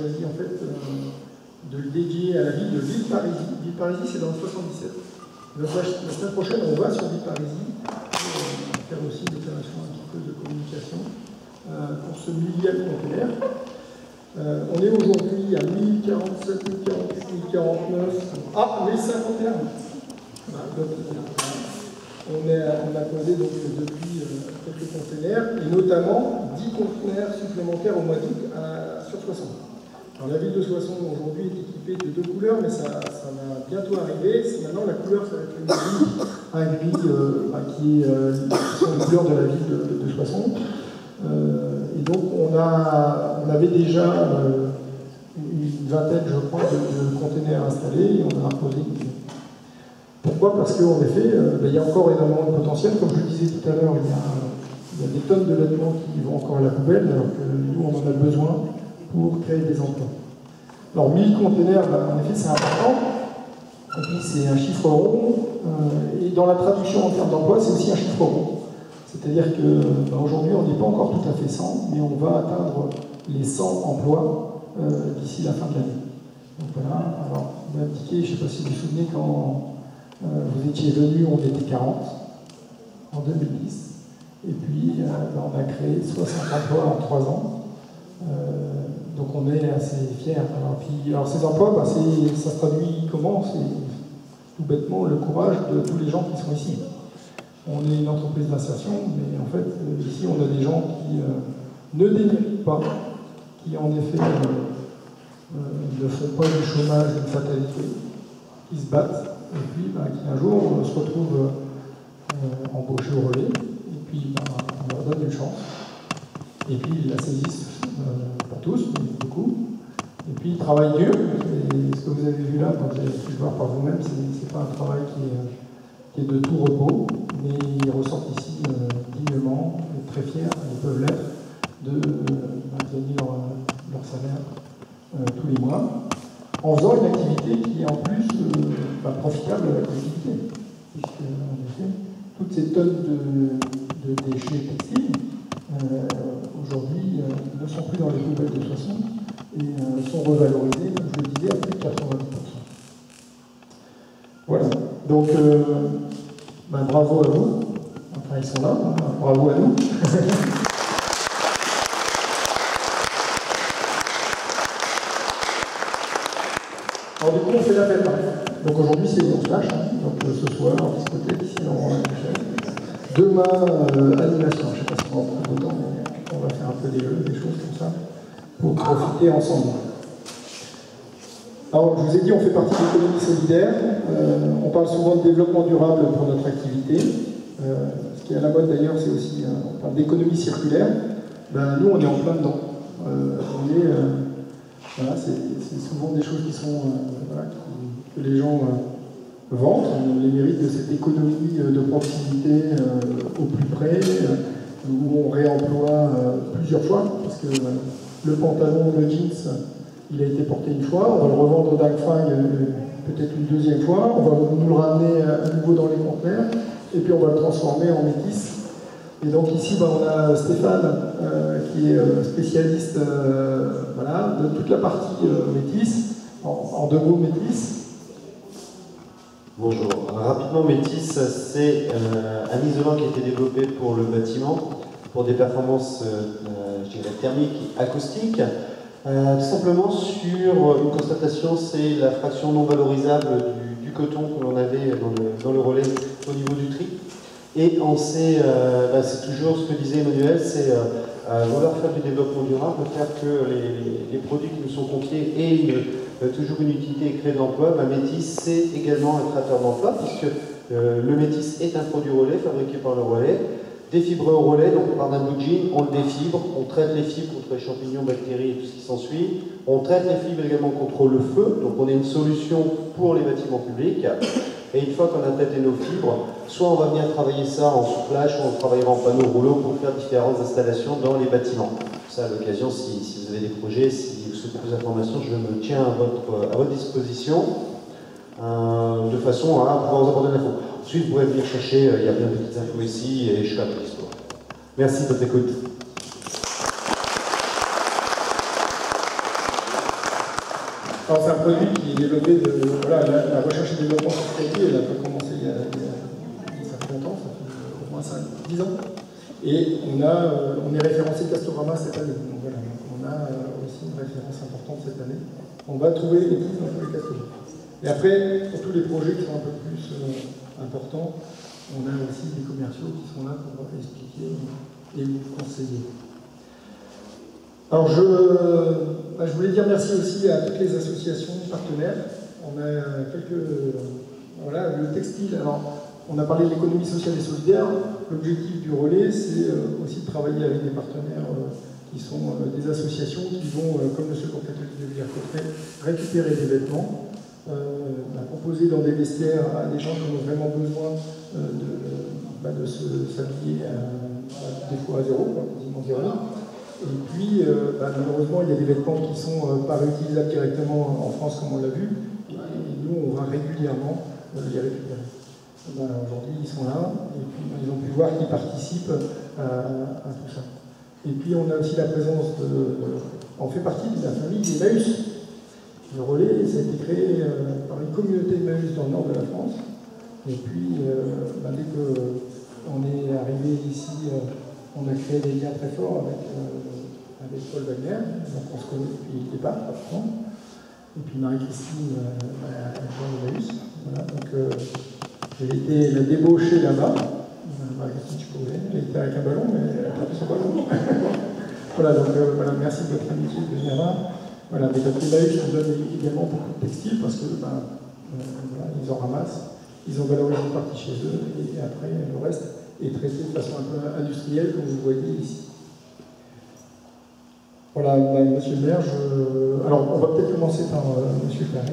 choisi en fait de le dédier à la ville de Villeparisis. Villeparisis, c'est dans le 77. Donc, la semaine prochaine, on va sur Villeparisis pour faire aussi une déclaration un petit peu de communication pour ce millième conteneur. On est aujourd'hui à 1047, 1048, 1049. Ah, 1051. On a posé donc depuis quelques conteneurs, et notamment 10 conteneurs supplémentaires au mois d'août sur Soissons. Alors la ville de Soissons aujourd'hui est équipée de 2 couleurs, mais ça va bientôt arriver. Maintenant la couleur, ça va être une gris, un gris qui sont les couleurs de la ville de Soissons. Et donc on avait déjà une vingtaine, je crois, de conteneurs installés, et on en a posé une. Pourquoi? Parce qu'en effet, il y a encore énormément de potentiel. Comme je le disais tout à l'heure, il y a des tonnes de vêtements qui vont encore à la poubelle, alors que nous, on en a besoin pour créer des emplois. Alors, 1000 containers, en effet, c'est important. Et puis, c'est un chiffre rond. Et dans la traduction en termes d'emploi, c'est aussi un chiffre rond. C'est-à-dire qu'aujourd'hui, on n'est pas encore tout à fait 100, mais on va atteindre les 100 emplois d'ici la fin de l'année. Donc voilà, alors, on m'a indiqué, je ne sais pas si vous vous souvenez, quand vous étiez venu, on était 40 en 2010. Et puis, on a créé 60 emplois en 3 ans. Donc, on est assez fiers. Alors ces emplois, ça se traduit comment? C'est tout bêtement le courage de tous les gens qui sont ici. On est une entreprise d'insertion, mais en fait, ici, on a des gens qui ne déméritent pas, qui en effet ne font pas du chômage une fatalité, qui se battent. Et puis, qui un jour se retrouvent embauchés au relais, et puis on leur donne une chance. Et puis ils la saisissent, pas tous, mais beaucoup. Et puis ils travaillent dur, et ce que vous avez vu là, quand vous avez pu le voir par vous-même, c'est pas un travail qui est de tout repos, mais ils ressortent ici dignement, et très fiers, ils peuvent l'être, de gagner leur salaire tous les mois, en faisant une activité qui est en plus profitable à la collectivité. Puisque, en effet, toutes ces tonnes de déchets textiles, aujourd'hui, ne sont plus dans les poubelles de Soissons et sont revalorisées, comme je le disais, à plus de 90%. Voilà. Donc, bravo à vous. Enfin, ils sont là, bravo à nous. Alors du coup, on fait la fête. Donc aujourd'hui, c'est une flash. Donc ce soir, en discothèque, ici, on va demain, animation. Je ne sais pas si on va prendre autant, mais on va faire un peu des jeux, des choses comme ça, pour profiter ensemble. Alors, je vous ai dit, on fait partie de l'économie solidaire. On parle souvent de développement durable pour notre activité. Ce qui est à la mode d'ailleurs, c'est aussi, on parle d'économie circulaire. Nous, on est en plein dedans. Voilà, c'est souvent des choses qui sont que les gens vantent, les mérites de cette économie de proximité au plus près, où on réemploie plusieurs fois, parce que le pantalon, le jeans, il a été porté une fois, on va le revendre au Dagfag peut-être une deuxième fois, on va nous le ramener à nouveau dans les conteneurs, et puis on va le transformer en métis. Et donc ici, on a Stéphane, qui est spécialiste de toute la partie métis, en 2 mots métis. Bonjour. Rapidement, métis, c'est un isolant qui a été développé pour le bâtiment, pour des performances thermiques et acoustiques. Tout simplement sur une constatation, c'est la fraction non valorisable du coton que l'on avait dans le relais au niveau du tri. Et on sait, c'est toujours ce que disait Emmanuel, c'est vouloir faire du développement durable, faire que les produits qui nous sont confiés aient toujours une utilité et créer de l'emploi. Métis, c'est également un créateur d'emploi, puisque le métis est un produit relais fabriqué par le relais, défibré au relais, donc on part d'un bout de jean, on le défibre, on traite les fibres contre les champignons, bactéries et tout ce qui s'ensuit, on traite les fibres également contre le feu, donc on est une solution pour les bâtiments publics. Et une fois qu'on a traité nos fibres, soit on va venir travailler ça en soufflage, soit on travaillera en panneau rouleau pour faire différentes installations dans les bâtiments. Ça, à l'occasion, si vous avez des projets, si vous souhaitez plus d'informations, je me tiens à votre disposition de façon à pouvoir vous apporter de l'info. Ensuite, vous pourrez venir chercher, il y a plein de petites infos ici et je serai à votre dispo. Merci de votre écoute. c'est un produit qui est développé de. Voilà, la recherche et développement sur ce qualité, elle n'a pas commencé ça fait longtemps, ça fait au moins 10 ans. Et on est référencé Castorama cette année. Donc voilà, on a aussi une référence importante cette année. On va trouver les guides dans tous les Castorama. Et après, pour tous les projets qui sont un peu plus importants, on a aussi des commerciaux qui sont là pour expliquer et vous conseiller. Alors je voulais dire merci aussi à toutes les associations partenaires. On a voilà, le textile. Alors, on a parlé de l'économie sociale et solidaire. L'objectif du relais, c'est aussi de travailler avec des partenaires qui sont des associations qui vont, comme le Secours catholique de Villers-Cotterêts, récupérer des vêtements, proposer dans des vestiaires à des gens qui ont vraiment besoin de s'habiller des fois à zéro, quasiment zéro. Et puis, malheureusement, il y a des vêtements qui ne sont pas réutilisables directement en France, comme on l'a vu, et nous, on va régulièrement les récupérer. Aujourd'hui, ils sont là, et puis ils ont pu voir qu'ils participent à tout ça. Et puis, on a aussi la présence on fait partie de la famille des Emmaüs. Le relais, ça a été créé par une communauté Emmaüs dans le nord de la France. Et puis, dès qu'on est arrivé ici, on a créé des liens très forts avec Paul Wagner, donc on se connaît depuis le départ, pratiquement. Et puis Marie-Christine, Emmaüs. Voilà, donc j'ai été la débauchée là-bas. Marie-Christine, tu pouvais. Elle était avec un ballon, mais elle a pas son ballon. Voilà, donc voilà, merci de votre amitié de venir là. Voilà, mais donc Emmaüs nous donne également beaucoup de textiles parce que voilà, ils en ramassent, ils ont valorisé une partie chez eux, et après le reste est traité de façon un peu industrielle, comme vous voyez ici. Voilà, monsieur le maire, alors on va peut-être commencer par monsieur Claret.